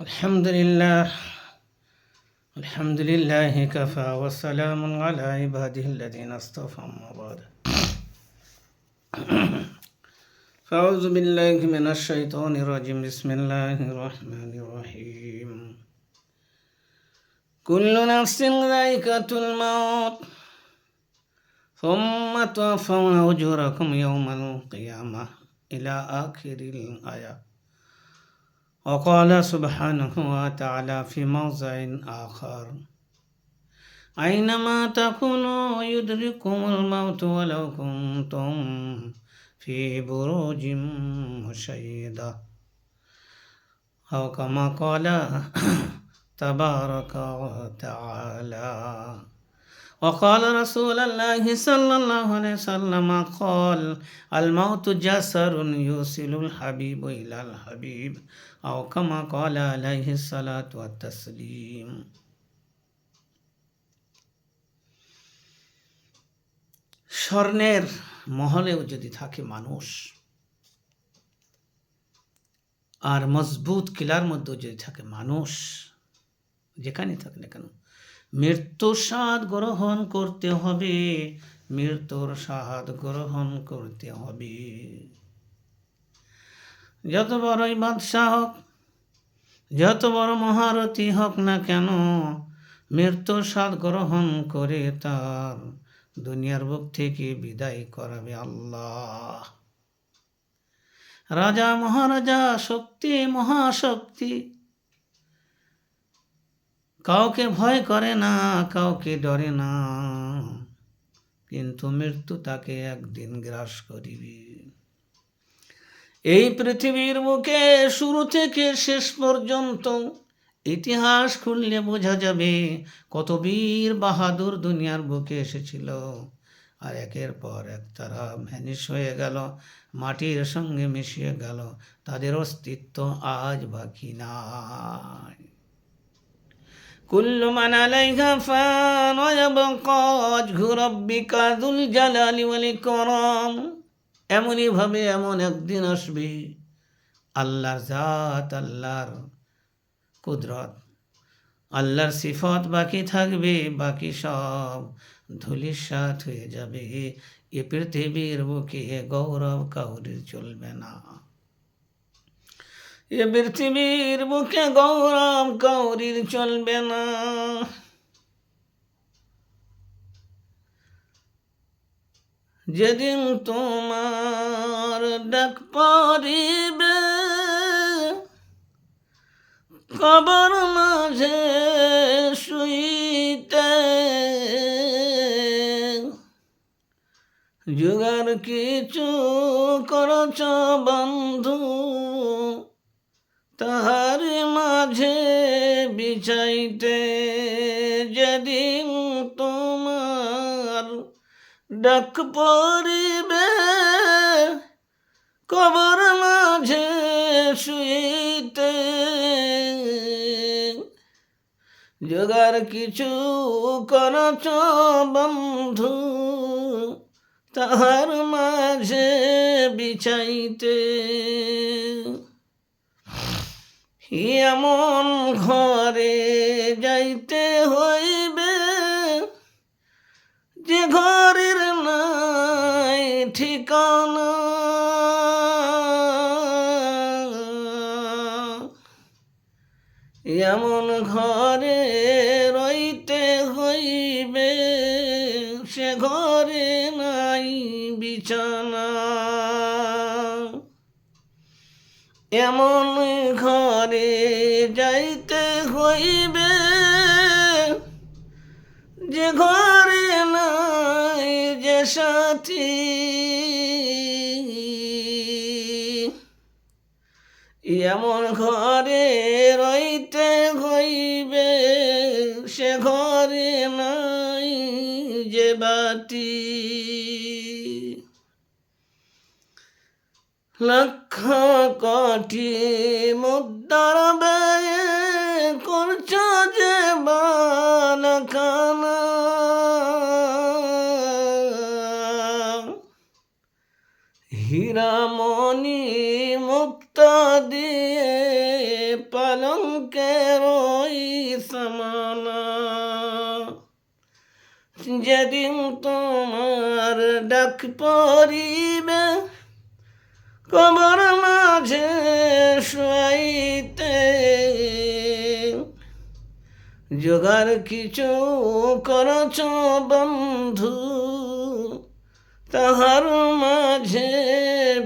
الحمد لله الحمد لله كفى وسلام على عباده الذين اصطفى أما بعد فأعوذ بالله من الشيطان الرجيم بسم الله الرحمن الرحيم كل نفس ذائقة الموت ثم توفون أجوركم يوم القيامة إلى آخر الآية وقال سبحانه وتعالى في موضع آخر أينما تكونوا يدرككم الموت ولو كنتم في بروج مشيدة أو كما قال تبارك وتعالى وقال رسول الله صلى الله عليه وسلم قال الموت جسر يوصل الحبيب إلى الحبيب أو كما قال عليه الصلاة والتسليم স্বর্ণের মহলেও যদি থাকে মানুষ আর মজবুত কিলার মধ্যেও যদি থাকে মানুষ, যেখানে থাকে না কেন মৃত্যুর স্বাদ গ্রহণ করতে হবে, মৃত্যুর স্বাদ গ্রহণ করতে হবে। যত বড়ই বাদশাহ হোক, যত বড় মহারথী হোক না কেন, মৃত্যুর স্বাদ গ্রহণ করে তার দুনিয়ার বুক থেকে বিদায় করাবে আল্লাহ। রাজা মহারাজা, শক্তি মহাশক্তি, কাউকে ভয় করে না, কাউকে ডরে না, কিন্তু মৃত্যু তাকে একদিন গ্রাস করিবে। এই পৃথিবীর বুকে শুরু থেকে শেষ পর্যন্ত ইতিহাস খুললে বোঝা যাবে কত বীর বাহাদুর দুনিয়ার বুকে এসেছিল, আর একের পর এক তারা ভ্যানিশ হয়ে গেল, মাটির সঙ্গে মিশিয়ে গেল, তাদের অস্তিত্ব আজ বাকি নাই। কুল্লু মান আলাইহা ফান ওয়া ইয়াবকা ওয়াজহু রাব্বিকা যুল জালালি ওয়াল ইকরাম। এমনই ভাবে এমন একদিন আসবে আল্লাহর জাত, আল্লাহর কুদরত, আল্লাহর সিফত বাকি থাকবে, বাকি সব ধূলিসাৎ হয়ে যাবে। এ পৃথিবীর বুকে গৌরব কাউরির চলবে না, এ পৃথিবীর বুকে গৌরব কাউরির চলবে না। যেদিন তোমার ডাক পড়িবে কবর মাঝে শুইতে, জোগাড় কিছু করছ বন্ধু তাহার মাঝে বিছাইতে। যেদিন তোমার ডাক পড়িবে কবর মাঝে শুইতে, জোগাড় কিছু করছ বন্ধু তাহার মাঝে বিছাইতে। এমন ঘরে যাইতে হইবে যে ঘরের নাই ঠিকানা, এমন ঘরে রইতে হইবে সে ঘরে নাই বিছানা। এমন ঘরে যাইতে হইবে যে ঘরে নাই যে সাথী, এমন ঘরে রইতে হইবে সে ঘরে নাই যে বাতি। লক্ষ কোটি মুদ্রার ব্যয়ে করছ যে বালখানা, হীরামণি মুক্তা দিয়ে পালঙ্কের ওই সামানা। যেদিন তোমার ডাক পড়িবে কবর মাঝে শুয়াইতে, জোগাড় কিছু করছ বন্ধু তাহার মাঝে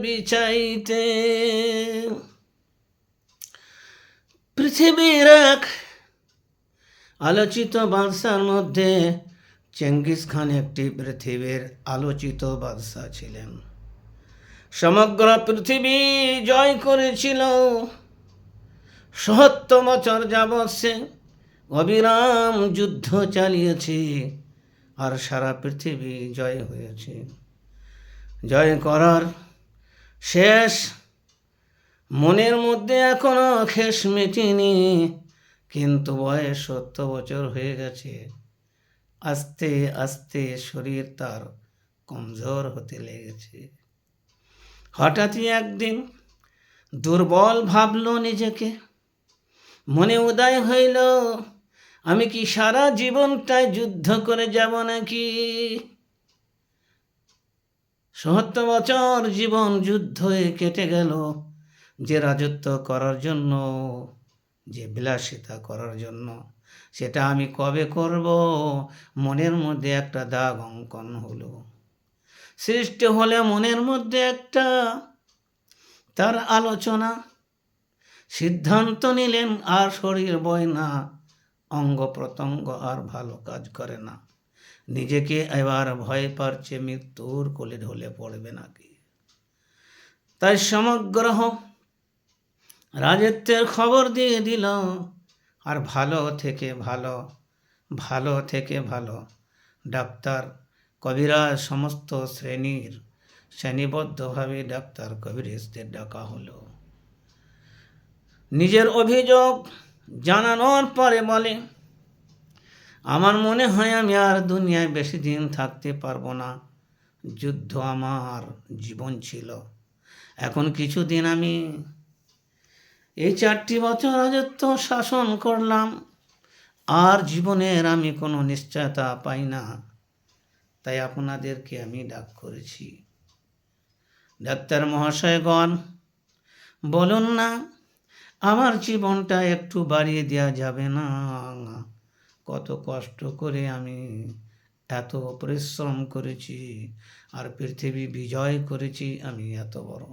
বিছাইতে। পৃথিবীর এক আলোচিত বাদশার মধ্যে চেঙ্গিস খান একটি পৃথিবীর আলোচিত বাদশা ছিলেন। সমগ্র পৃথিবী জয় করেছিল। ৭০ বছর যাবৎ সে অবিরাম যুদ্ধ চালিয়েছে আর সারা পৃথিবী জয় হয়েছে। জয় করার শেষ মনের মধ্যে এখনো খেস মেটেনি, কিন্তু বয়স ৭০ বছর হয়ে গেছে। আস্তে আস্তে শরীর তার কমজোর হতে লেগেছে। হঠাৎই একদিন দুর্বল ভাবল নিজেকে। মনে উদয় হইল, আমি কি সারা জীবনটাই যুদ্ধ করে যাব নাকি? ৭০ বছর জীবন যুদ্ধে কেটে গেল। যে রাজত্ব করার জন্য, যে বিলাসিতা করার জন্য, সেটা আমি কবে করব? মনের মধ্যে একটা দাগ অঙ্কন হলো। সৃষ্টি হলে মনের মধ্যে একটা তার আলোচনা। সিদ্ধান্ত নিলেন আর শরীর বয় না, অঙ্গ প্রত্যঙ্গ আর ভালো কাজ করে না। নিজেকে এবার ভয় পাচ্ছে মৃত্যুর কোলে ঢলে পড়বে নাকি। তাই সমগ্র রাজত্বের খবর দিয়ে দিল। আর ভালো থেকে ভালো ডাক্তার কবিরাজ সমস্ত শ্রেণীবদ্ধভাবে ডাক্তার কবিরাজদের ডাকা হলো। নিজের অভিযোগ জানানোর পরে বলে, আমার মনে হয় আমি আর দুনিয়ায় বেশি দিন থাকতে পারবো না। যুদ্ধ আমার জীবন ছিল। এখন কিছুদিন আমি এই 4টি বছর রাজত্ব শাসন করলাম, আর জীবনের আমি কোনো নিশ্চয়তা পাই না। তাই আপনাদেরকে আমি ডাক করেছি। ডাক্তার মহাশয়গণ, বলুন না, আমার জীবনটা একটু বাড়িয়ে দেওয়া যাবে না? কত কষ্ট করে আমি এত পরিশ্রম করেছি, আর পৃথিবী বিজয় করেছি আমি এত বড়।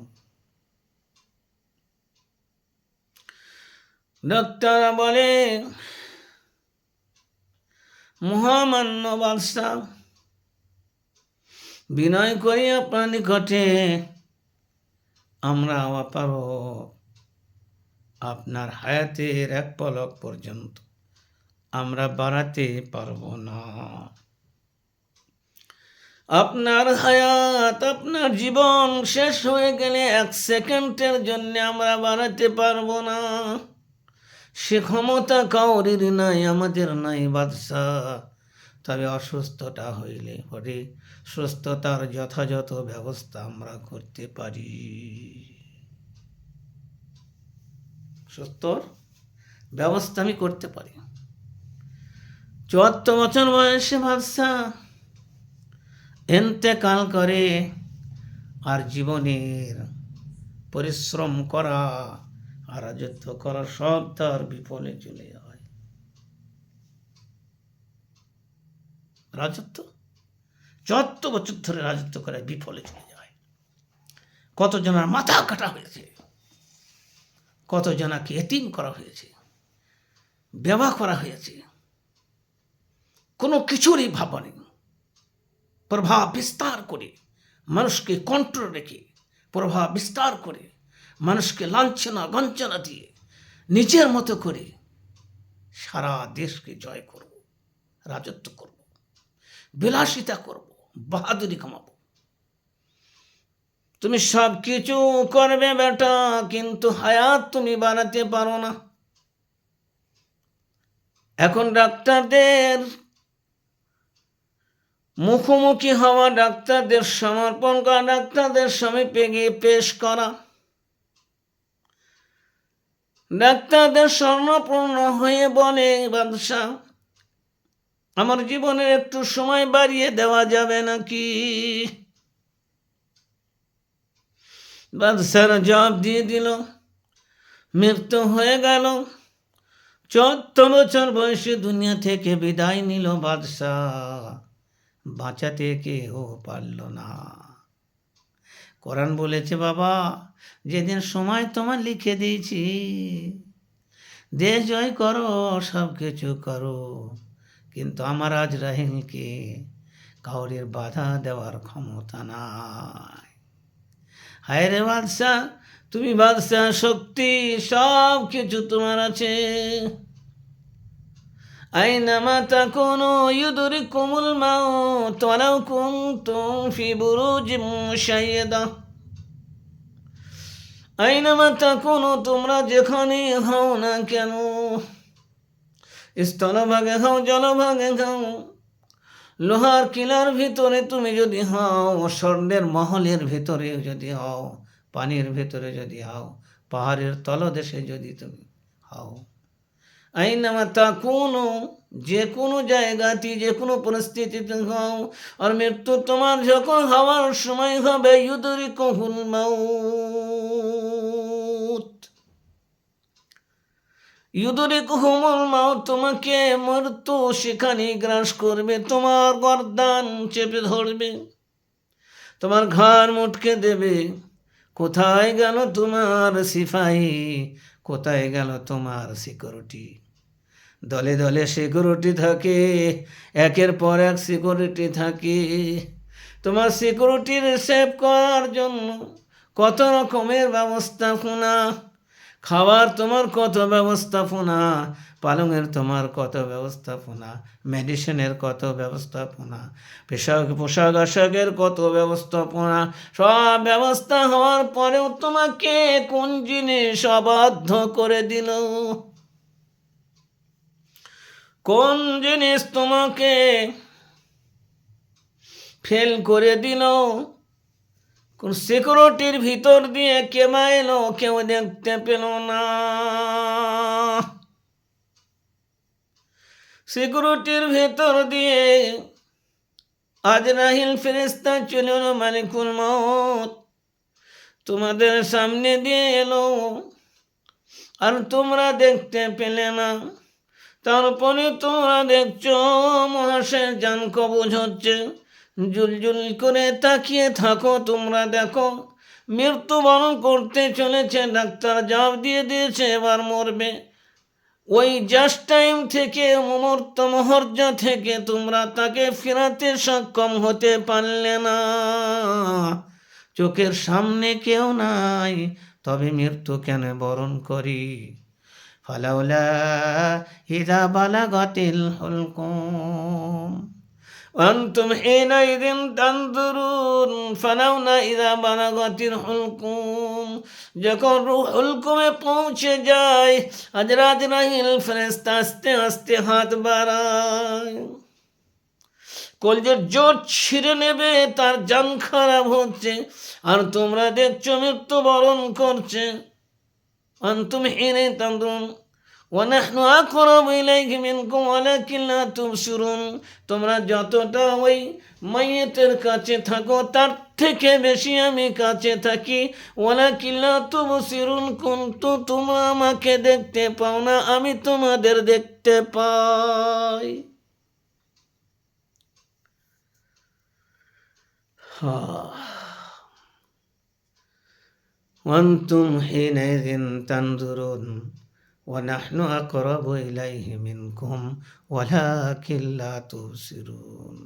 ডাক্তার বলে, মহামান্য বাদশাহ, বিনয় করি আপনার নিকটে আমরা অপারগ। আপনার হায়াতের এক পলক পর্যন্ত আমরা বাড়াতে পারবো না। আপনার হায়াত, আপনার জীবন শেষ হয়ে গেলে 1 সেকেন্ডের জন্য আমরা বাড়াতে পারবো না। সে ক্ষমতা কাউরির নাই, আমাদের নাই বাদশাহ। তবে অসুস্থতা হইলে পরে সুস্থতার যথাযথ ব্যবস্থা আমরা করতে পারি। সুস্থর ব্যবস্থা আমি করতে পারি। 74 বছর বয়সে বাদশাহ ইন্তেকাল করে, আর জীবনের পরিশ্রম করা আর রাজত্ব করা সব তার বিফলে চলে যায়। রাজত্ব 74 বছর ধরে রাজত্ব করে বিফলে চলে যায়। কতজনের মাথা কাটা হয়েছে, কতজনাকে এতিম করা হয়েছে, বিবাহ করা হয়েছে, কোনো কিছুরই ভাবা নেই। প্রভাব বিস্তার করে মানুষকে কন্ট্রোল রেখে, প্রভাব বিস্তার করে মানুষকে লাঞ্ছনা গঞ্চনা দিয়ে নিজের মতো করে সারা দেশকে জয় করব, রাজত্ব করব, বিলাসিতা করব, বাহাদুরি কামাবো। তুমি সব কিছু করবে বেটা, কিন্তু হায়াত তুমি বাড়াতে পারো না। এখন ডাক্তারদের মুখোমুখি হওয়া, ডাক্তারদের সমর্পণ করা, ডাক্তারদের সমীপে গিয়ে পেশ করা, ডাক্তারদের স্বর্ণপূর্ণ হয়ে বলে, বাদশাহ, আমার জীবনের একটু সময় বাড়িয়ে দেওয়া যাবে নাকি? বাদশার জবাব দিয়ে দিল, মৃত্যু হয়ে গেল। 14 বছর বয়সে দুনিয়া থেকে বিদায় নিল বাদশাহ, বাঁচাতে কেউ পারল না। কোরআন বলেছে, বাবা, যেদিন সময় তোমার লিখে দিয়েছি, দেশ জয় করো, সব কিছু করো, কিন্তু আমার আজরাইলকে কাউরের বাধা দেওয়ার ক্ষমতা নাই। হায় রে বাদশাহ, তুমি বাদশাহ, শক্তি সব কিছু তোমার আছে। আইনামা তাকুনু ইউদরিকুমুল মাউত ওয়ালাউ কুনতুম ফি বুরুজিম মুশাইয়াদা। আইনামা তাকুনু, তোমরা যেখানে হও না কেন, স্থলভাগে হও, জলভাগে হও, লোহার কিলার ভিতরে তুমি যদি হও, স্বর্ণের মহলের ভিতরে যদি হও, পানির ভিতরে যদি হও, পাহাড়ের তলদেশে যদি তুমি হও, আইনামা তাকুনু, যে কোনো জায়গাতে, যে কোনো পরিস্থিতিতে হও, আর মৃত্যু তোমার যখন হওয়ার সময় হবে, ইউদরিকুহুল মাউত, ইউদরিকুহুমুল মাউত, তোমাকে মৃত্যু সেখানে গ্রাস করবে, তোমার গর্দান চেপে ধরবে, তোমার ঘাড় মুটকে দেবে। কোথায় গেল তোমার সিপাহী? কোথায় গেল তোমার সিকিউরিটি? দলে দলে সিকিউরিটি থাকে, একের পর এক সিকিউরিটি থাকে। তোমার সিকিউরিটির সেভ করার জন্য কত রকমের ব্যবস্থাপনা, খাবার তোমার কত ব্যবস্থাপনা, পালংয়ের তোমার কত ব্যবস্থাপনা, মেডিসিনের কত ব্যবস্থাপনা, পোশাক আশাকের কত ব্যবস্থাপনা। সব ব্যবস্থা হওয়ার পরেও তোমাকে কোন জিনিস অবাধ্য করে দিল? কোন জিনিস তোমাকে ফেল করে দিল? কোন সিকিউরিটির ভিতর দিয়ে কেমা এলো, কেউ দেখতে পেল না। সিকিউরিটির ভেতর দিয়ে আজরাইল ফেরেশতা চলে এলো, মালিকুল মউত তোমাদের সামনে দিয়ে এলো, আর তোমরা দেখতে পেলে না। তারপরে তোমরা দেখছো মহাশয়ের জান কবজ হচ্ছে, জুলজুল করে তাকিয়ে থাকো, তোমরা দেখো মৃত্যুবরণ করতে চলেছে। ডাক্তার জবাব দিয়ে দিয়েছে এবার মরবে। ওই জাস্ট টাইম থেকে, মুহূর্ত থেকে তোমরা তাকে ফেরাতে সক্ষম হতে পারলে না। চোখের সামনে কেউ নাই, তবে মৃত্যু কেন বরণ করি? ফালাউলা ইযা বালাগাতিল হুলকুম আনতুম হিনাইযিন তানজুরুন। ফালাউলা ইযা বালাগাতিল হুলকুম, যখন রূহ হুলকুমে পৌঁছে যায়, আজরাইল ফেরেশতা আস্তে আস্তে হাত বাড়ায়, কলজের জোর ছিঁড়ে নেবে, তার জান খারাপ হচ্ছে, আর তোমরা দেখছো মৃত্যুবরণ করছে। আনতুম হিনাইযিন তানজুরুন ওয়া নাহনু আকরাবু ইলাইহি মিনকুম ওয়ালাকিন লা তুবসিরুন। তোমরা যতটা ওই মাইয়েতের কাছে থাকো, তার থেকে বেশি আমি কাছে থাকি। ওয়ালাকিন লা তুবসিরুন, কিন্তু তোমরা আমাকে দেখতে পাও না, আমি তোমাদের দেখতে পাই। ওয়ান্তুম হিনাইযিন তানজুরুন ওয়া নাহনু আকরাবু ইলাইহি মিনকুম ওয়ালাকিন লা তুবসিরুন।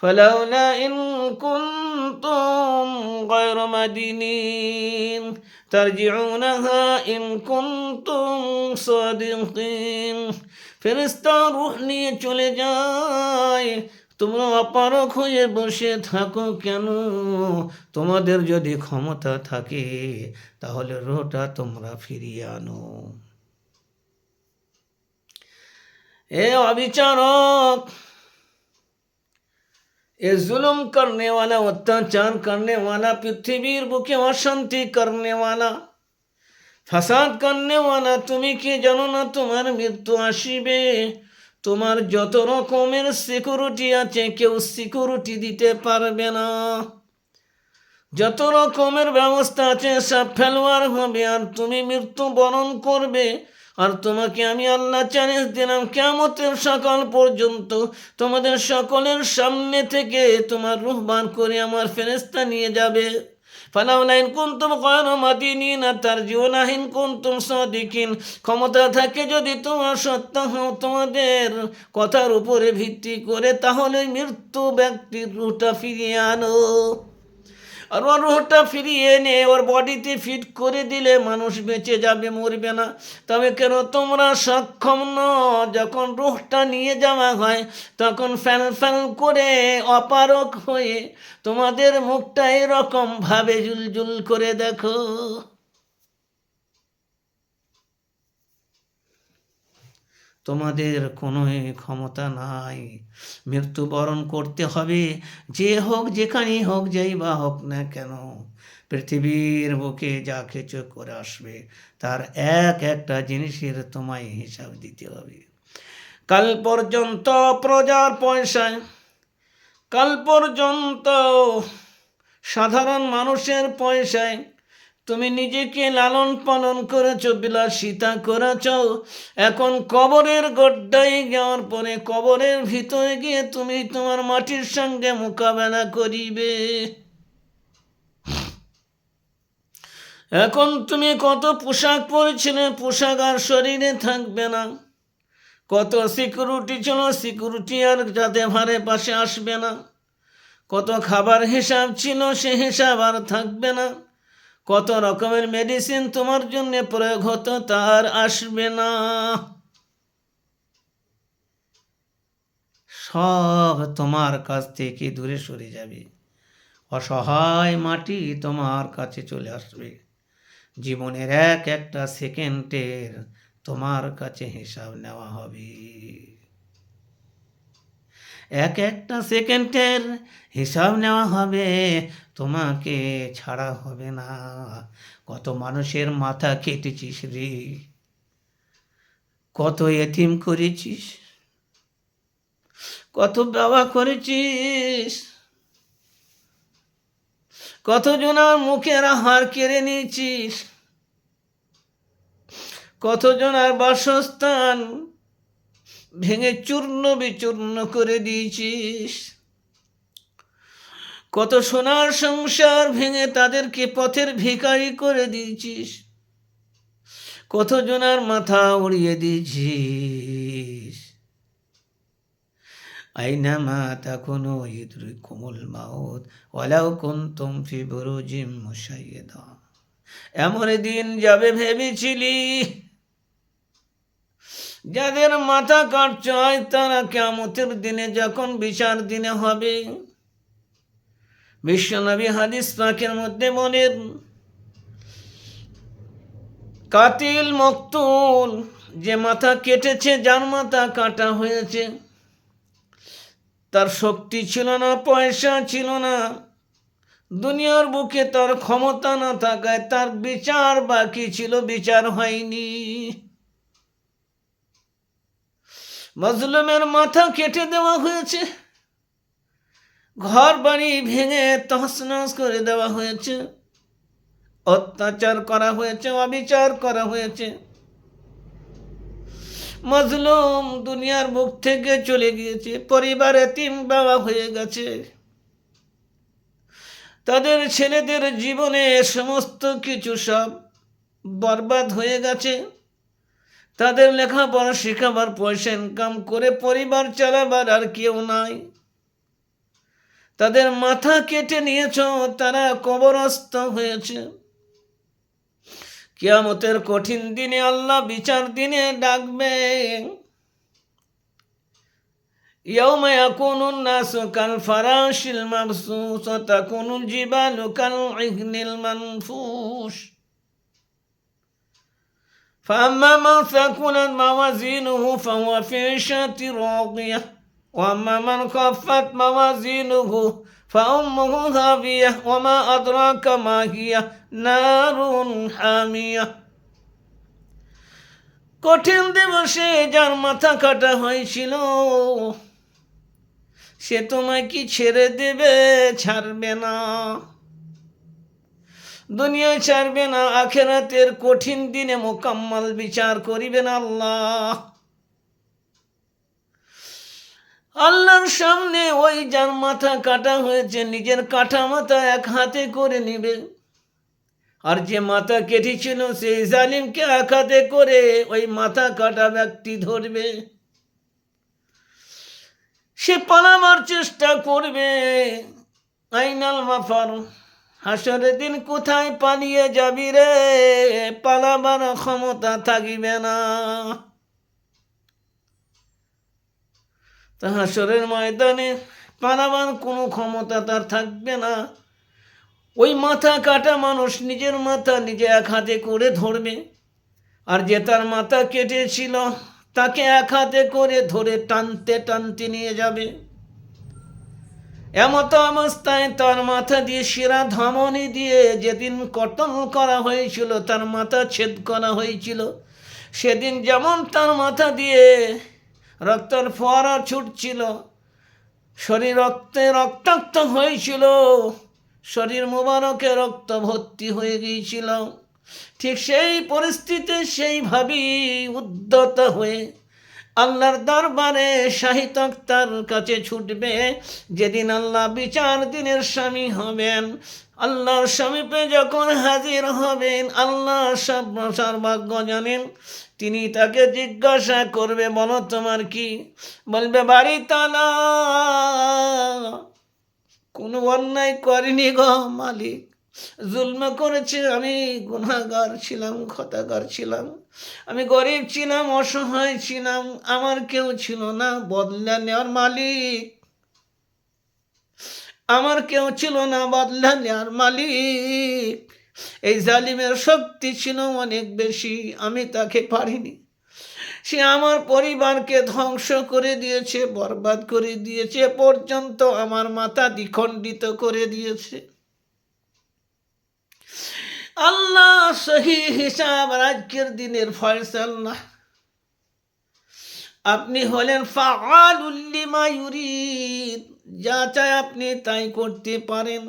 ফালাউলা ইন কুনতুম গায়রা মাদিনিন তারজিউনাহা ইন কুনতুম সাদিকিন। ফেরেশতা রূহ নিয়ে চলে যায়, তোমরা অপারক হয়ে বসে থাকো কেন? তোমাদের যদি ক্ষমতা থাকে তাহলে রূহটা তোমরা ফিরিয়ে আনো। এ অবিচারক, এ जुल्म करने वाला, अत्याचार करने वाला, पृथ्वीर बुके अशांति करने वाला ফাসাদ করনেওয়ালা, তুমি কি জানো না তোমার মৃত্যু আসিবে? তোমার যত রকমের সিকিউরিটি আছে কেউ সিকিউরিটি দিতে পারবে না। যত রকমের ব্যবস্থা আছে সব ফেলোয়ার হবে, আর তুমি মৃত্যুবরণ করবে। আর তোমাকে আমি আল্লাহ চ্যালেঞ্জ দিলাম, কিয়ামতের সকাল পর্যন্ত তোমাদের সকলের সামনে থেকে তোমার রূহ বার করে আমার ফেরেশতা নিয়ে যাবে। ফালাউলা ইন কুনতুম গায়রা মাদিনিনা তারজিউনা ইন কুনতুম সাদিকিন। ক্ষমতা থাকে যদি তোমার সত্য হও তোমাদের কথার উপরে ভিত্তি করে, তাহলে মৃত্যু ব্যক্তির রূহটা ফিরিয়ে আনো। আর ওর রুহটা ফিরিয়ে এনে ওর বডিতে ফিট করে দিলে মানুষ বেঁচে যাবে, মরবে না। তবে কেন তোমরা সক্ষম নও? যখন রুহটা নিয়ে যাওয়া হয় তখন ফ্যাল ফ্যাল করে অপারক হয়ে তোমাদের মুখটা এরকম ভাবে জুলজুল করে দেখো। তোমাদের কোনো ক্ষমতা নাই, মৃত্যুবরণ করতে হবে। যে হোক, যেখানেই হোক, যেই বা হোক না কেন, পৃথিবীর বুকে যা কিছু করে আসবে তার একটা জিনিসের তোমায় হিসাব দিতে হবে। কাল পর্যন্ত প্রজার পয়সায়, কাল পর্যন্ত সাধারণ মানুষের পয়সায় তুমি নিজেকে লালন পালন করেছ, বিলাসিতা করেছ। এখন কবরের গড্ডায় যাওয়ার পরে কবরের ভিতরে গিয়ে তুমি তোমার মাটির সঙ্গে মোকাবেলা করিবে। এখন তুমি কত পোশাক পরেছিলে, পোশাক আর শরীরে থাকবে না। কত সিকিউরিটি ছিল, সিকিউরিটি আর যাতে ভারে পাশে আসবে না। কত খাবার হিসাব ছিল, সে হিসাব আর থাকবে না। কত রকমের মেডিসিন তোমার জন্য প্রয়োগ হতো, তার আসবে না। সব তোমার কাছ থেকে দূরে সরে যাবে। অসহায় মাটি তোমার কাছে চলে আসবে। জীবনের একটা সেকেন্ডের তোমার কাছে হিসাব নেওয়া হবে। একটা সেকেন্ডের হিসাব নেওয়া হবে, তোমাকে ছাড়া হবে না। কত মানুষের মাথা কেটেছিস রে, কত এতিম করেছিস, কত বাবা করেছিস, কতজনের মুখের আহার কেড়ে নিয়েছিস, কতজনের বাসস্থান ভেঙে চূর্ণ বিচূর্ণ করে দিয়েছিস, কত সোনার সংসার ভেঙে তাদেরকে পথের ভিখারি করে দিয়েছিস, কতজনের মাথা উড়িয়ে দিয়েছিস। আইনামা তাকুনু ইউদরিকুমুল মাউত ওয়ালাউ কুনতুম ফি বুরুজিম মুশাইয়্যাদা। এমন দিন যাবে ভেবেছিলি? যাদের মাথা কাটছ তারা কিয়ামতের দিনে যখন বিচার দিনে হবে, বিশ্বনবী হাদিস পাকের মধ্যে বলেন, কাতিল মকতুল, যে মাথা কেটেছে, যার মাথা কাটা হয়েছে, তার শক্তি ছিল না, পয়সা ছিল না, দুনিয়ার বুকে তার ক্ষমতা না থাকায় তার বিচার বাকি ছিল, বিচার হয়নি। মাজলুমের মাথা কেটে দেওয়া হয়েছে, ঘর বাড়ি ভেঙে তছনছ করে দেওয়া হয়েছে, অত্যাচার করা হয়েছে, অবিচার করা হয়েছে। মাজলুম দুনিয়ার বুক থেকে চলে গিয়েছে, পরিবার এতিম বাবা হয়ে গেছে, তাদের ছেলেদের জীবনে সমস্ত কিছু সব বরবাদ হয়ে গেছে। তাদের লেখাপড়া শেখাবার, পয়সা ইনকাম করে পরিবার চালাবার আর কেউ নাই। তাদের মাথা কেটে নিয়েছ, তারা কবরস্থ হয়েছে। কিয়ামতের কঠিন দিনে আল্লাহ বিচার দিনে ডাকবে, ইয়াউমা ইয়াকুনুন নাসু কাল ফারাশিল মাবসুস ওয়া তাকুনুল জিবালু কাল ইগনিল মানফুশ। فأما من ثقلت موازينه فهو في عيشة راضية وأما من خفت موازينه فأمه هاوية وما أدراك ما هي نار حامية। কঠিন দিবসে যার মাথা কাটা হয়েছিল সে তোমায় কি ছেড়ে দেবে? ছাড়বে না। দুনিয়ায় ছাড়বে না, আখিরাতের কঠিন দিনে মোকাম্মল বিচার করিবেন আল্লাহ। আল্লাহর সামনে ওই যার মাথা কাটা হয়েছে নিজের কাটা মাথা এক হাতে করে নিবে, আর যে মাথা কেটেছিল সেই জালিমকে এক হাতে করে ওই মাথা কাটা ব্যক্তি ধরবে। সে পালাবার চেষ্টা করবে। আইনাল মাফার, হাসরের দিন কোথায় পালিয়ে যাবি রে? পালাবার ক্ষমতা থাকিবে না। তা হাসরের ময়দানে পালাবার কোনো ক্ষমতা তার থাকবে না। ওই মাথা কাটা মানুষ নিজের মাথা নিজে এক হাতে করে ধরবে, আর যে তার মাথা কেটেছিল তাকে এক হাতে করে ধরে টানতে টানতে নিয়ে যাবে। এমত অবস্থায় তার মাথা দিয়ে শিরা ধমনী দিয়ে যেদিন কতল করা হয়েছিল, তার মাথা ছেদ করা হয়েছিল, সেদিন যেমন তার মাথা দিয়ে রক্তের ফোয়ারা ছুটছিল, শরীর রক্তে রক্তাক্ত হয়েছিল, শরীর মোবারকে রক্ত ভর্তি হয়ে গিয়েছিল, ঠিক সেই পরিস্থিতি সেইভাবেই উদ্যত হয়ে আল্লাহর দরবারে শাহিদ তার কাছে ছুটবে। যেদিন আল্লাহ বিচার দিনের স্বামী হবেন, আল্লাহর সমীপে যখন হাজির হবেন, আল্লাহ সর্বজ্ঞ জানেন, তিনি তাকে জিজ্ঞাসা করবে, বলো তোমার কি? বলবে বাড়ি তালা, কোনো অন্যায় করিনি গো মালিক, জুলম করেছে, আমি গুনাহগার ছিলাম, খতাগার ছিলাম, আমি গরিব ছিলাম, অসহায় ছিলাম, আমার কেউ ছিল না বদলা নেওয়ার মালিক, আমার কেউ ছিল না বদলা নেওয়ার মালিক। এই জালিমের শক্তি ছিল অনেক বেশি, আমি তাকে পারিনি। সে আমার পরিবারকে ধ্বংস করে দিয়েছে, বরবাদ করে দিয়েছে, পর্যন্ত আমার মাথা দ্বিখণ্ডিত করে দিয়েছে। আল্লাহ সহি হিসাব আজকের দিনের ফয়সালা। আপনি হলেন ফাআলুল লিমা ইউরিদ, যা চায় আপনি তাই করতে পারেন।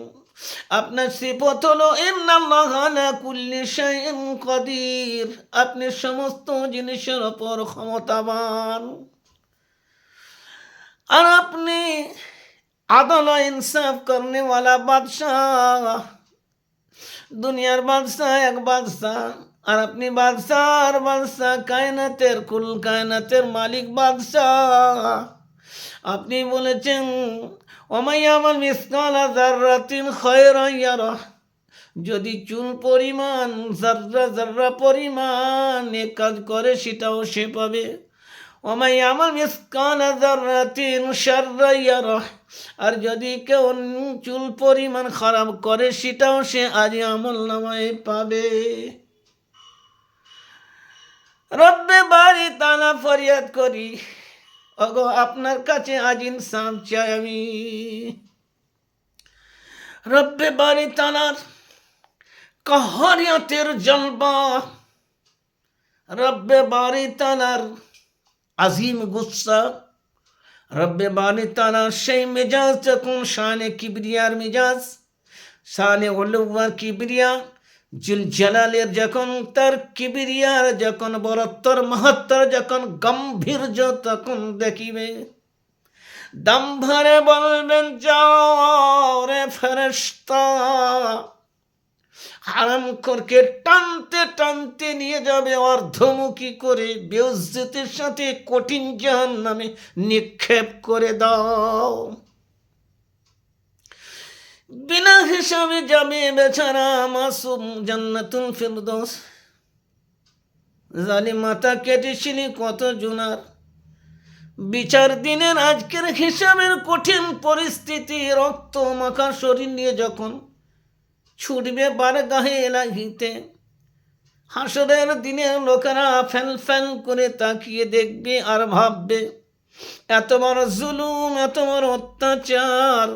আপনার সিফত হলো ইন্নাল্লাহা আলা কুল্লি শাইইন কাদির, আপনি সমস্ত জিনিসের উপর ক্ষমতাবান। আর আপনি আদল ও ইনসাফ করনে ওয়ালা বাদশাহ, দুনিয়ার বাদশাহ এক বাদশাহ, আর আপনি বাদশাহ বাদশাহ, কায়নাতের কুল কায়নাতের মালিক বাদশাহ। আপনি বলেছেন ওমাইয়ামাল মিসকালা যাররাতিন খায়রান ইয়ারা, যদি চুল পরিমাণ যার্রা যার্রা পরিমাণ এক কাজ করে সেটাও সে পাবে। ওমাইয়ামাল মিসকালা যাররাতিন শাররান ইয়ারা, আর যদি কেউ চুল পরিমাণ খারাপ করে সেটাও সে আজ আমল নামায় পাবে। রব্বে বাড়ি তালা ফরিয়াদ করি, ওগো আপনার কাছে আজ ইনসাফ চাই আমি। রব্বে বাড়ি তালার কাহারিয়াতের জলবা, রব্বে বাড়ি তালার আজিম গুসা, রব্বে বাড়ি তালার সেই মেজাজ যখন শানে কিবরিয়ার মেজাজ, শানে উলুয়ার কিবরিয়া, জুল জালালের যখন তার কিবরিয়ার যখন বরত্তর মাহাত্তর যখন গম্ভীর্য তখন দেখিবে, দম ভরে বলবেন যাও রে ফেরেশতা, হারাম করকে টানতে টানতে নিয়ে যাবে অর্ধমুখী করে, বেইজ্জতির সাথে কঠিন জাহান্নামে নিক্ষেপ করে দাও। বিনা হিসাবে যাবে বেচারা মাসুম জান্নাতুল ফিরদৌস। জালিম মাথা কেটেছিলি কত জুনার, বিচার দিনের আজকের হিসাবের কঠিন পরিস্থিতি, রক্ত মাখা শরীর নিয়ে যখন ছুটবে বারগাহে এলাহিতে, হাসরের দিনের লোকেরা ফেল ফেল করে তাকিয়ে দেখবে আর ভাববে এত বড় জুলুম, এত বড় অত্যাচার,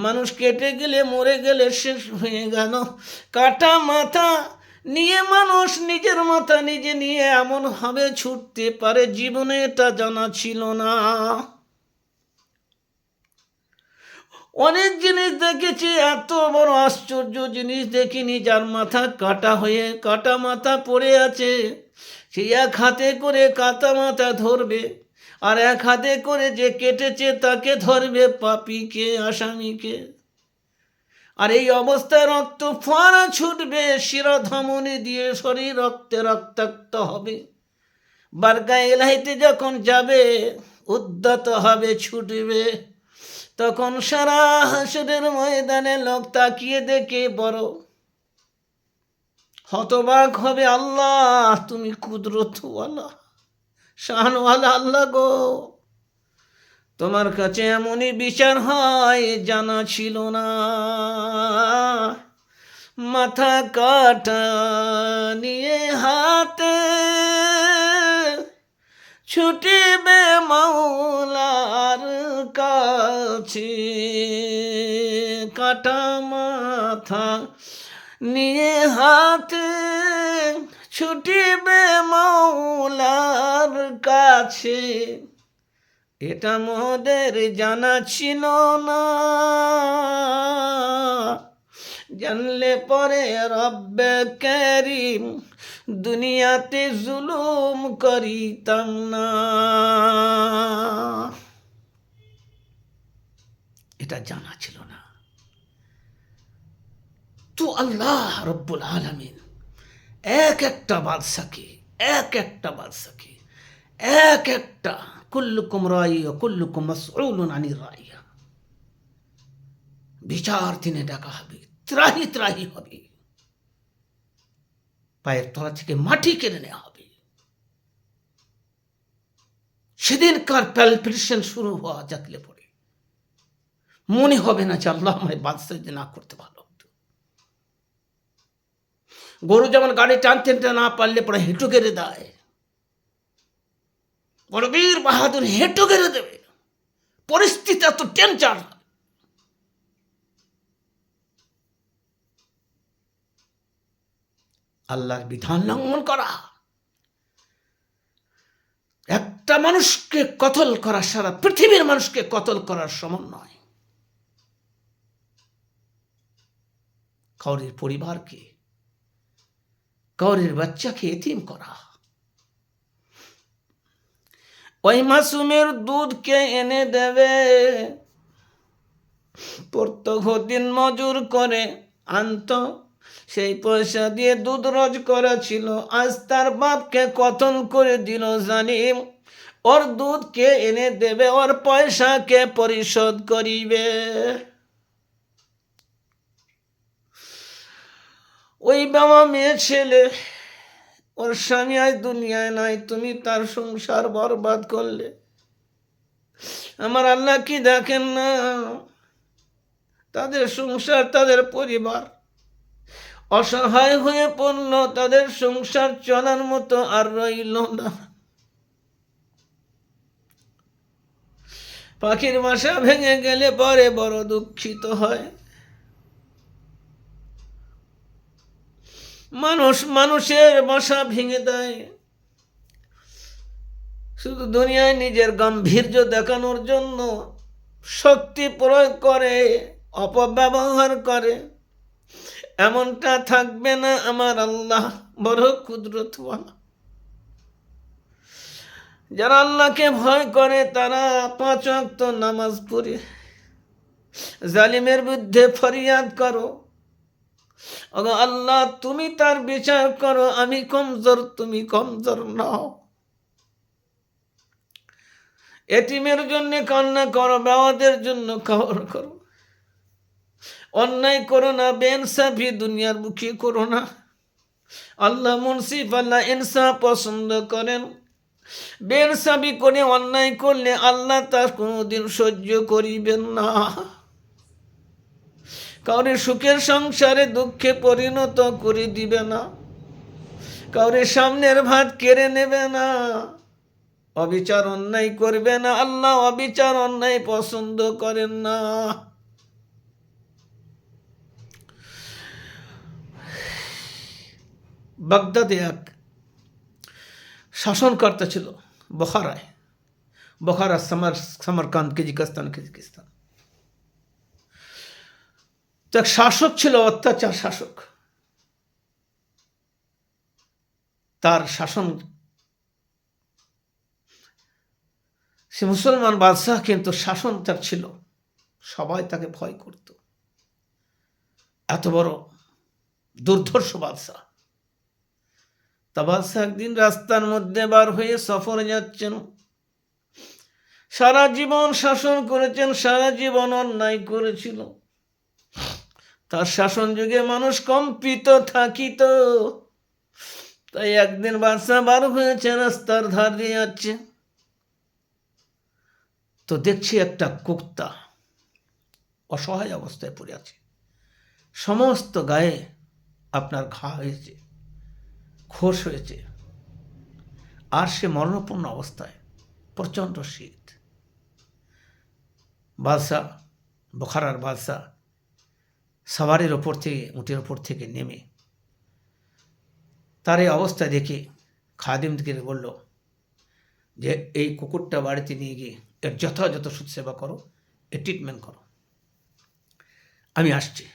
মানুষ কেটে গেলে মরে গেলে শেষ হয়ে গেল, কাটা মাথা নিয়ে মানুষ নিজের মাথা নিজে নিয়ে এমনভাবে ছুটতে পারে, জীবনে এটা জানা ছিল না। অনেক জিনিস দেখেছি, এত বড় আশ্চর্য জিনিস দেখিনি, যার মাথা কাটা হয়ে কাটা মাথা পড়ে আছে, সে এক হাতে করে কাটা মাথা ধরবে, আর এক হাতে করে যে কেটেছে তাকে ধরবে, পাপীকে, আসামিকে। আর এই অবস্থায় রক্ত ফোয়ারা ছুটবে শিরা ধমনী দিয়ে, শরীর রক্তে রক্তাক্ত হবে। বারগায়ে ইলাহিতে যখন যাবে, উদ্যত হবে, ছুটবে, তখন সারা হাসরের ময়দানে লোক তাকিয়ে দেখে বড় হতবাক হবে, আল্লাহ তুমি কুদরতওয়ালা, শানওয়ালা আল্লাহ গো, তোমার কাছে এমনই বিচার হয় জানা ছিল না। মাথা কাটা নিয়ে হাতে ছুটিবে মাওলার কাছে, কাটা মাথা নিয়ে হাতে ছুটিবে মাওলার কাছে, এটা মোদের জানা ছিল না। জানলে পরে রব্বে কারীম দুনিয়াতে জুলুম করিতাম না। এটা জানা ছিল না। তো আল্লাহ রব্বুল আলামিন এক একটা বাদশাকে এক একটা কুল্লুকুম রাই ওয়া কুল্লুকুম মাসউলুন আনির রাইয়া, বিচার দিনে ডাকা হবে, ত্রাহি ত্রাহি হবে, পায়ের তলা থেকে মাটি কেড়ে নেওয়া হবে। সেদিনকার প্যালপিটেশন শুরু হওয়া যাকলে পরে মনে হবে না যে আল্লাহ আমায় বাদশা যদি না করতে ভালো হতো। গরু যেমন গাড়ি টানতে না পারলে পরে হেঁটু গেড়ে দেয়, বড় বীর বাহাদুর হেঁটু গেড়ে দেবে, পরিস্থিতি এত টেনচার। আল্লাহর বিধান লঙ্ঘন করা, একটা মানুষকে কতল করা সারা পৃথিবীর মানুষকে কতল করার সমান নয়। কাউরের পরিবারকে, কাউরের বাচ্চাকে এতিম করা, ওই মাসুমের দুধকে এনে দেবে, প্রত্যহ দিন মজুর করে আনত, সেই পয়সা দিয়ে দুধ রোজ করেছিল, আজ তার বাপকে কতল করে দিল জালিম, ওর দুধ কে এনে দেবে, ওর পয়সা কে পরিশোধ করিবে? ওই বাবা মেয়ে ছেলে, ওর স্বামী আজ দুনিয়ায় নাই, তুমি তার সংসার বরবাদ করলে। আমার আল্লাহ কি দেখেন না? তাদের সংসার, তাদের পরিবার অসহায় হয়ে পড়ল, তাদের সংসার চলার মতো আর রইল না। পাখির বাসা ভেঙে গেলে পরে বড় দুঃখিত হয়। মানুষ মানুষের বাসা ভেঙে দেয় শুধু দুনিয়ায় নিজের গাম্ভীর্য দেখানোর জন্য, শক্তি প্রয়োগ করে, অপব্যবহার করে। এমনটা থাকবে না। আমার আল্লাহ বড় কুদরতওয়ালা। যারা আল্লাহকে ভয় করে তারা 5 ওয়াক্ত নামাজ পড়ে জালিমের বিরুদ্ধে ফরিয়াদ করো, আল্লাহ তুমি তার বিচার করো, আমি কমজোর, তুমি কমজোর নও। এতিমের জন্য কান্না করো, বেওয়াদের জন্য খবর করো। অন্যায় করো না, বেইনসাফি দুনিয়ার মুখে করো না। আল্লাহ মুনসিফ, আল্লাহ ইনসাফ পছন্দ করেন। বেইনসাফি করে অন্যায় করলে আল্লাহ তার কোনোদিন সহ্য করিবেন না। কাউরে সুখের সংসারে দুঃখে পরিণত করে দিবে না, কাউরে সামনের ভাত কেড়ে নেবে না। অবিচার অন্যায় করবে না, আল্লাহ অবিচার অন্যায় পছন্দ করেন না। বাগদাদে এক শাসনকর্তা ছিল, বখারায়, বখারা সামারকান্দ, কাজাকিস্তান। তো এক শাসক ছিল, অত্যাচার শাসক। তার শাসন, সে মুসলমান বাদশাহ, কিন্তু শাসন তার ছিল, সবাই তাকে ভয় করত। এত বড় দুর্ধর্ষ বাদশাহ। তা বাদশাহ একদিন রাস্তার মধ্যে বার হয়ে সফরে যাচ্ছেন। সারা জীবন শাসন করেছেন, সারা জীবন অন্যায় করেছিল। তার শাসন যুগে মানুষ কম্পিত থাকিত। তাই একদিন বাদশাহ বার হয়েছে, রাস্তার ধার দিয়ে যাচ্ছে। তো দেখছি একটা কুত্তা অসহায় অবস্থায় পড়ে আছে, সমস্ত গায়ে আপনার ঘা হয়েছে, খোস হয়েছে, আর সে মরণপূর্ণ অবস্থায়, প্রচণ্ড শীত। বাদশাহ, বখারার বাদশাহ সাওয়ারির ওপর থেকে, উটের ওপর থেকে নেমে তার এই অবস্থা দেখে খাদিমকে বলল যে এই কুকুরটা বাড়িতে নিয়ে গিয়ে এর যথাযথ সেবা করো, এর ট্রিটমেন্ট করো, আমি আসছি।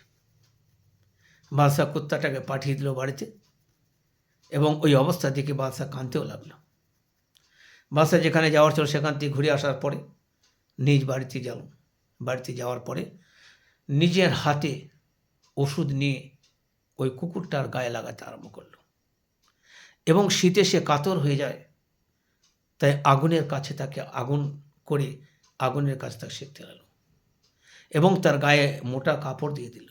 বাদশাহ কুত্তাটাকে পাঠিয়ে দিল বাড়িতে, এবং ওই অবস্থা দেখে বাদশাহ কাঁদতেও লাগলো। বাদশাহ যেখানে যাওয়ার ছিল সেখান থেকে ঘুরে আসার পরে নিজ বাড়িতে গেল। বাড়িতে যাওয়ার পরে নিজের হাতে ওষুধ নিয়ে ওই কুকুরটার গায়ে লাগাতে আরম্ভ করলো, এবং শীতে সে কাতর হয়ে যায়। তাই আগুনের কাছে তাকে আগুন করে আগুনের কাছে তাকে সেঁকতে লাগলো, এবং তার গায়ে মোটা কাপড় দিয়ে দিল,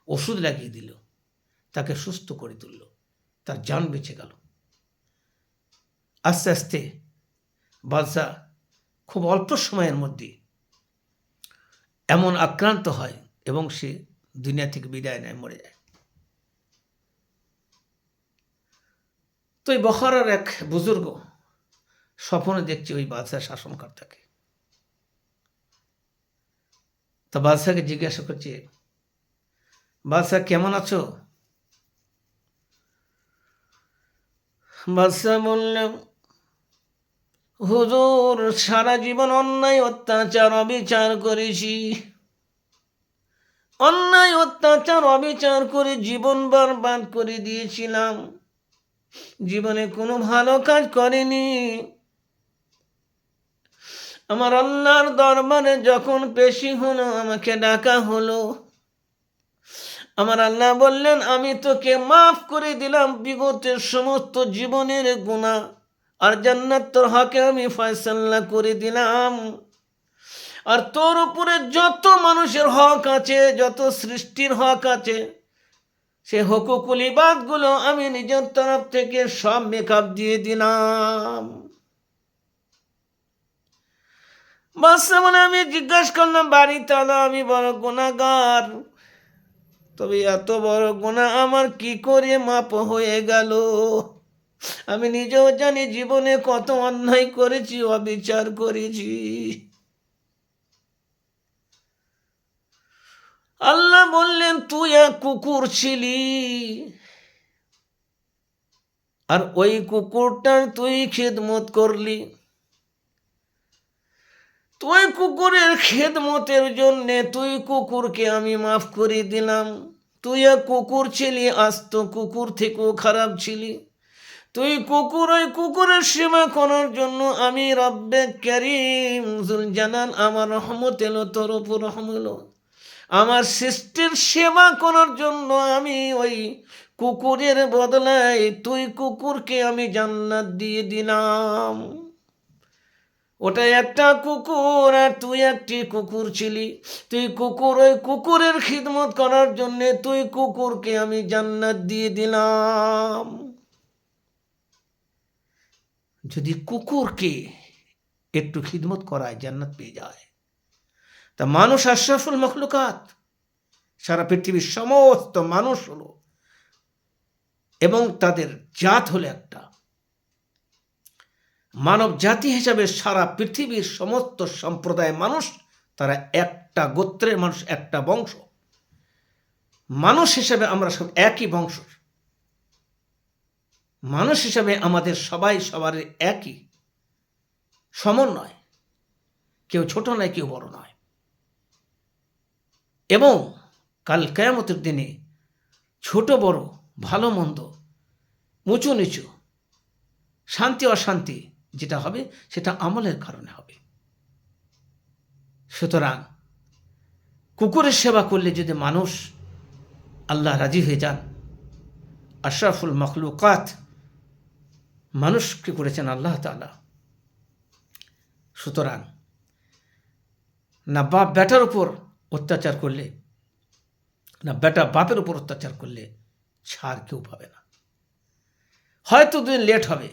ওষুধ লাগিয়ে দিল, তাকে সুস্থ করে তুলল, তার জান বেঁচে গেল। আস্তে আস্তে বাদশাহ খুব অল্প সময়ের মধ্যে এমন আক্রান্ত হয় এবং সে দুনিয়া থেকে বিদায় নেয়, মরে যায়। তো এই বখারার এক বুজুর্গ স্বপ্নে দেখছে ওই বাদশাহ শাসনকর্তাকে। তা বাদশাহকে জিজ্ঞাসা করছে, বাদশাহ কেমন আছো? বাদশাহ বললেন, হুজুর, সারা জীবন অন্যায় অত্যাচার অবিচার করেছি, অন্যায় অত্যাচার অবিচার করে জীবন বরবাদ করে দিয়েছিলাম, জীবনে কোনো ভালো কাজ করেনি। আমার আল্লাহর দরবারে যখন পেশি হলো, আমাকে ডাকা হলো, আমার আল্লাহ বললেন আমি তোকে মাফ করে দিলাম বিগতের সমস্ত জীবনের গুনাহ, আর জান্নাত তোর হকে আমি ফয়সালা করে দিলাম। আর তোর উপরে যত মানুষের হক আছে, যত সৃষ্টির হক আছে, সে হুকুকুল ইবাদগুলো আমি নিজের তরফ থেকে সব মেকআপ দিয়ে দিলাম। বাদশা বলে, আমি জিজ্ঞাসা করলাম বাড়ি তালা, আমি বড় গুনাহগার, তবে এত বড় গুনাহ আমার কি করে মাপ হয়ে গেল? আমি নিজেও জানি জীবনে কত অন্যায় করেছি, অবিচার করেছি। আল্লাহ বললেন, তুই এক কুকুর ছিলি, আর ওই কুকুরটার তুই খেদমত করলি। তুই কুকুরের খেদমতের জন্য তুই কুকুরকে আমি মাফ করে দিলাম। তুই এক কুকুর ছিলি, আস্ত কুকুর থেকেও খারাপ ছিলি। তুই কুকুর, ওই কুকুরের সেবা করার জন্য আমি রব্বে কারীম যুল জালাল, আমার রহমত এলো, তোর উপর রহম এলো। আমার সৃষ্টির সেবা করার জন্য আমি ওই কুকুরের বদলায় তুই কুকুরকে আমি জান্নাত দিয়ে দিলাম। ওটা একটা কুকুর, আর তুই একটি কুকুর ছিলি। তুই কুকুর, ওই কুকুরের খিদমত করার জন্য তুই কুকুরকে আমি জান্নাত দিয়ে দিলাম। যদি কুকুরকে একটু খিদমত করায় জান্নাত পেয়ে যায়, তা মানুষ আশরাফুল মখলুকাত, সারা পৃথিবীর সমস্ত মানুষ হলো, এবং তাদের জাত হলো একটা। মানব জাতি হিসাবে সারা পৃথিবীর সমস্ত সম্প্রদায় মানুষ, তারা একটা গোত্রের মানুষ, একটা বংশ। মানুষ হিসাবে আমরা সব একই বংশ। মানুষ হিসাবে আমাদের সবাই সবার একই, সমান নয়, কেউ ছোট নয়, কেউ বড় নয়। এবং কাল কিয়ামতের দিনে ছোট বড়, ভালো মন্দ, উঁচু নিচু, শান্তি অশান্তি যেটা হবে সেটা আমলের কারণে হবে। সুতরাং কুকুরের সেবা করলে যদি মানুষ আল্লাহ রাজি হয়ে যান, আশরাফুল মখলুকাত মানুষকে করেছেন আল্লাহ তাআলা। সুতরাং না বাপ বেটার উপর অত্যাচার করলে, না বেটা বাপের উপর অত্যাচার করলে ছাড় কেউ পাবে না। হয়তো দুদিন লেট হবে।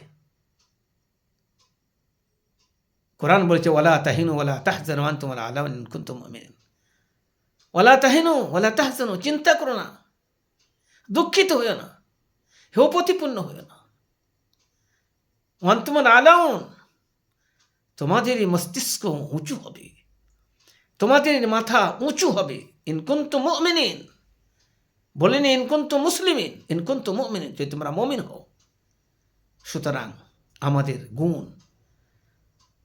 কোরআন বলেছে ওয়ালা তাহিনু ওয়ালা তাহজানু ওয়া আনতুম আ'লা ইন কুনতুম মুমিনিন। ওয়ালা তাহিনু ওয়ালা তাহজানু, চিন্তা করো না, দুঃখিত হইও না, হেও প্রতিপন্ন হইও না। ওয়া আনতুম আ'লা, তোমাদের মস্তিষ্ক উঁচু হবে, তোমাদের মাথা উঁচু হবে। ইন কুনতুম মুমিনিন বলেনি ইন কুনতুম মুসলিমিন, ইন কুনতুম মুমিনিন, যদি তোমরা মুমিন হও। সুতরাং আমাদের গুণ,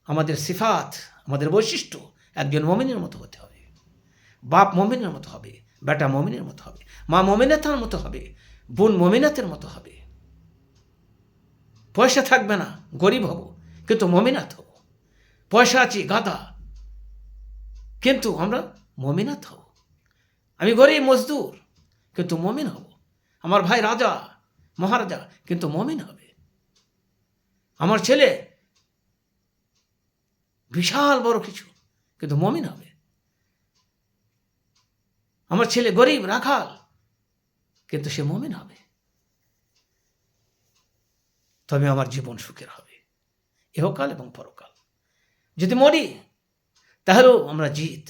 আমাদের সিফাত, আমাদের বৈশিষ্ট্য একজন মুমিনের মতো হতে হবে। বাপ মুমিনের মতো হবে, বেটা মুমিনের মতো হবে, মা মুমিনাতের মতো হবে, বোন মুমিনাতের মতো হবে। পয়সা থাকবে না, গরিব হব, কিন্তু মুমিনাত হব। পয়সা আছে গাদা, কিন্তু আমরা মুমিনাত হব। আমি গরিব মজদুর, কিন্তু মুমিন হব। আমার ভাই রাজা মহারাজা, কিন্তু মুমিন হবে। আমার ছেলে বিশাল বড় কিছু, কিন্তু মুমিন হবে। আমার ছেলে গরিব রাখাল, কিন্তু সে মুমিন হবে। তবে আমার জীবন সুখের হবে, ইহকাল এবং পরকাল। যদি মরি তাহলেও আমরা জিত,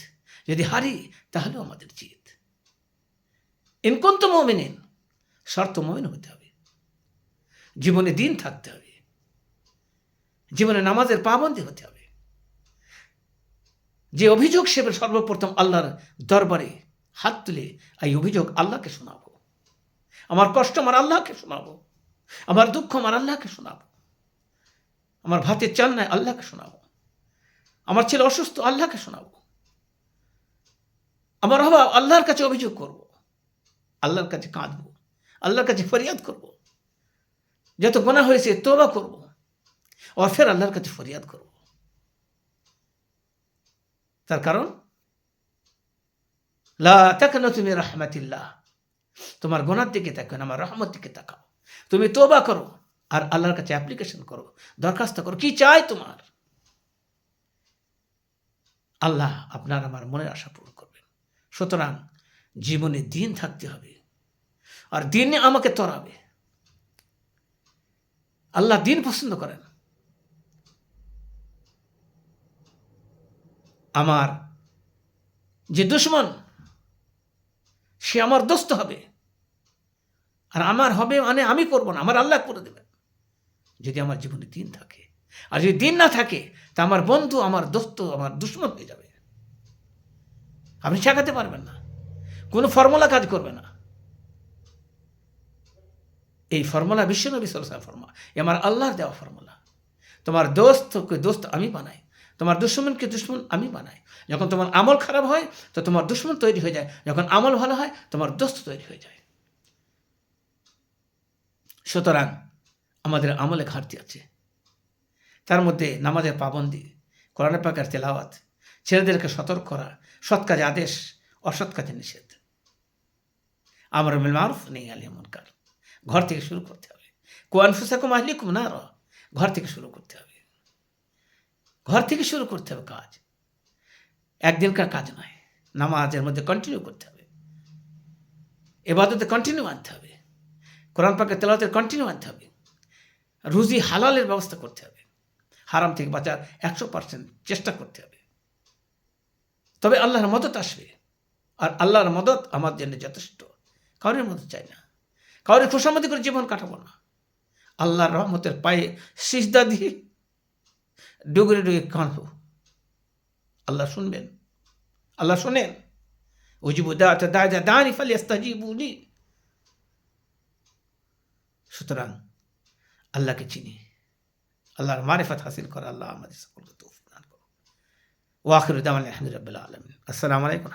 যদি হারি তাহলেও আমাদের জিত। ইন কুনতুম মুমিনিন, শর্ত মুমিন হতে হবে। জীবনে দিন থাকতে হবে, জীবনে নামাজের পাবন্দী হতে হবে। যে অভিযোগ সে সর্বপ্রথম আল্লাহর দরবারে হাত তুলে এই অভিযোগ আল্লাহকে শোনাবো। আমার কষ্ট আমার আল্লাহকে শোনাবো, আমার দুঃখ আমার আল্লাহকে শোনাবো, আমার ভাতের চাল নাই আল্লাহকে শোনাবো, আমার ছেলে অসুস্থ আল্লাহকে শোনাবো, আমার অভাব আল্লাহর কাছে অভিযোগ করব, আল্লাহর কাছে কাঁদবো, আল্লাহর কাছে ফরিয়াদ করব। যত গুনাহ হয়েছে তওবা করব, আর ফের আল্লাহর কাছে ফরিয়াদ করব। তার কারণ লা তাকনাতু মির রাহমাতিল্লাহ, তোমার গুনার দিকে তাকাও না, আমার রহমত দিকে তাকাও। তুমি তওবা করো আর আল্লাহর কাছে অ্যাপ্লিকেশন করো, দরখাস্ত করো, কি চাই তোমার। আল্লাহ আপনার আমার মনের আশা পূরণ করবেন। সুতরাং জীবনে দিন থাকতে হবে, আর দিনে আমাকে তরাবে। আল্লাহ দিন পছন্দ করেন। আমার যে দুশ্মন সে আমার দোস্ত হবে, আর আমার হবে মানে আমি করব না, আমার আল্লাহ করে দেবেন যদি আমার জীবনে দিন থাকে। আর যদি দিন না থাকে তা আমার বন্ধু, আমার দোস্ত, আমার দুশ্মন হয়ে যাবে। আপনি শেখাতে পারবেন না, কোনো ফর্মুলা কাজ করবে না। এই ফর্মুলা বিশ্বনবী সাল্লাল্লাহু আলাইহি ওয়াসাল্লাম ফর্মুলা, আমার আল্লাহর দেওয়া ফর্মুলা। তোমার দোস্তকে দোস্ত আমি বানাই, তোমার দুশ্মনকে দুশ্মন আমি বানাই। যখন তোমার আমল খারাপ হয় তো তোমার দুশ্মন তৈরি হয়ে যায়, যখন আমল ভালো হয় তোমার দোস্ত তৈরি হয়ে যায়। সুতরাং আমাদের আমলে ঘাটতি আছে, তার মধ্যে নামাজের পাবন্দি, কোরআন পাকের তেলাওয়াত, ছেলেদেরকে সতর্ক করা, সৎ কাজে আদেশ, অসৎ কাজে নিষেধ, আমর বিল মারুফ নাহি আনিল মুনকার, ঘর থেকে শুরু করতে হবে। কু আনফুসাকুম আহলিকুম নার, ঘর থেকে শুরু করতে হবে, ঘর থেকে শুরু করতে হবে কাজ। একদিনকার কাজ নয়, নামাজের মধ্যে কন্টিনিউ করতে হবে, ইবাদতে কন্টিনিউ আনতে হবে, কোরআন পাকের তেলাওয়াতের কন্টিনিউ আনতে হবে, রুজি হালালের ব্যবস্থা করতে হবে, হারাম থেকে বাঁচার 100% চেষ্টা করতে হবে। তবে আল্লাহর মদত আসবে, আর আল্লাহর মদত আমার জন্য যথেষ্ট। কারোর মদত চাই না, কারোর খুশামদি করে জীবন কাটাবো না। আল্লাহর রহমতের পায়ে সিজদা দিয়ে ডুগরে ডুগে কাঁদবো, আল্লাহ শুনবেন, আল্লাহ শোনেন। উজিবু দাআতা দা'আনি ফালইস্তাজিবু লি। সুতরাং আল্লাহকে চিনি, আল্লাহর মারিফাত হাসিল করা আল্লাহ আমাদের সকলকে তৌফিক দান করুন। ওয়া আখিরু দাওয়ানা আলহামদুলিল্লাহি রাব্বিল আলামিন। আসসালামু আলাইকুম।